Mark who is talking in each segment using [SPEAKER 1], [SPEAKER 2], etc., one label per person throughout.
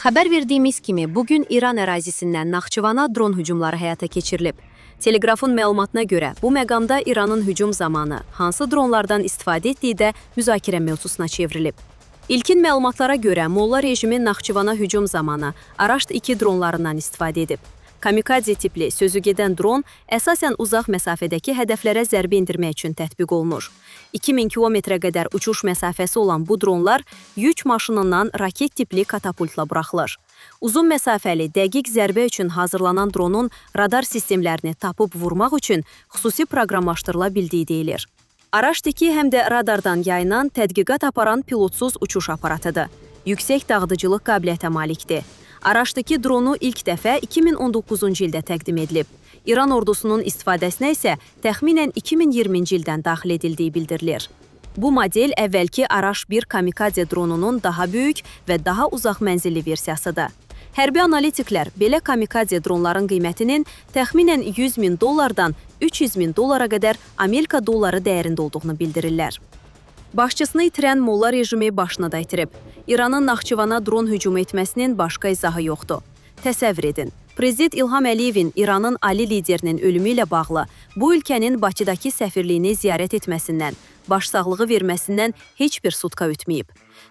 [SPEAKER 1] Xəbər verdiyimiz kimi, bugün İran ərazisindən Naxçıvana dron hücumları həyata keçirilib. Telegrafın məlumatına görə, bu məqamda İranın hücum zamanı hansı dronlardan istifadə etdiyi də müzakirə mövzusuna çevrilib. İlkin məlumatlara görə, Molla rejimi Naxçıvana hücum zamanı Araşt 2 dronlarından istifadə edib. Kamikadze tipli sözü gedən dron əsasən uzaq məsafədəki hədəflərə zərbə endirmək üçün tətbiq olunur. 2000 kilometrə qədər uçuş məsafəsi olan bu dronlar yük maşınından raket tipli katapultla buraxılır. Uzun məsafəli, dəqiq zərbə üçün hazırlanan dronun radar sistemlərini tapıb vurmaq üçün xüsusi proqramlaşdırıla bildiyi deyilir. Araşt-2 həm də radardan yayınan, tədqiqat aparan pilotsuz uçuş aparatıdır. Yüksək dağıdıcılıq qabiliyyətə malikdir. Araşt-2 dronu ilk dəfə 2019-cu ildə təqdim edilib. İran ordusunun istifadəsinə isə təxminən 2020-ci ildən daxil edildiyi bildirilir. Bu model əvvəlki Araş-1 kamikadze dronunun daha böyük və daha uzaq mənzilli versiyasıdır. Hərbi analitiklər belə kamikadze dronların qiymətinin təxminən 100 min dollardan 300 min dollara qədər Amerika dolları dəyərində olduğunu bildirirlər. Başçısını itirən Molla rejimi başını da itirib. İranın Naxçıvana dron hücumu etməsinin başqa izahı yoxdur. Təsəvvür edin, Prezident İlham Əliyevin İranın ali liderinin ölümü ilə bağlı bu ölkənin Bakıdakı səfirliyini ziyarət etməsindən, başsağlığı verməsindən heç bir sutka ütməyib.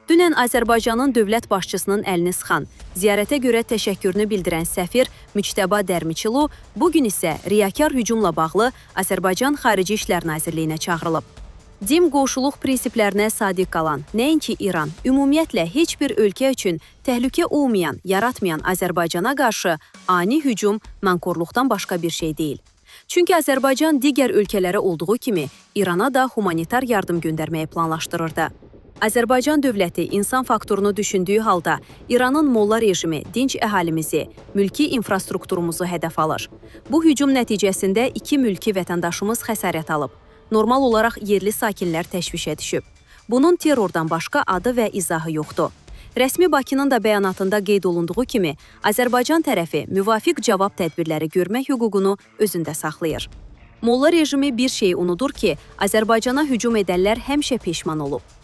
[SPEAKER 1] Dünən Azərbaycanın dövlət başçısının əlini sıxan, ziyarətə görə təşəkkürünü bildirən səfir Müçtəba Dərmiçilu bugün isə riyakar hücumla bağlı Azərbaycan Xarici İşlər Nazirliyinə çağırılıb. Dim qonşuluq prinsiplərinə sadiq qalan, nəinki İran, ümumiyyətlə heç bir ölkə üçün təhlükə olmayan, yaratmayan Azərbaycana qarşı ani hücum nankorluqdan başqa bir şey deyil. Çünki Azərbaycan digər ölkələrə olduğu kimi İrana da humanitar yardım göndərməyi planlaşdırırdı. Azərbaycan dövləti insan faktorunu düşündüyü halda İranın Molla rejimi dinc əhalimizi, mülki infrastrukturumuzu hədəf alır. Bu hücum nəticəsində 2 mülki vətəndaşımız xəsarət alıb. Normal olaraq yerli sakinlər təşvişə düşüb. Bunun terrordan başqa adı və izahı yoxdur. Rəsmi Bakının da bəyanatında qeyd olunduğu kimi, Azərbaycan tərəfi müvafiq cavab tədbirləri görmək hüququnu özündə saxlayır. Molla rejimi bir şeyi unudur ki, Azərbaycana hücum edənlər həmişə peşman olub.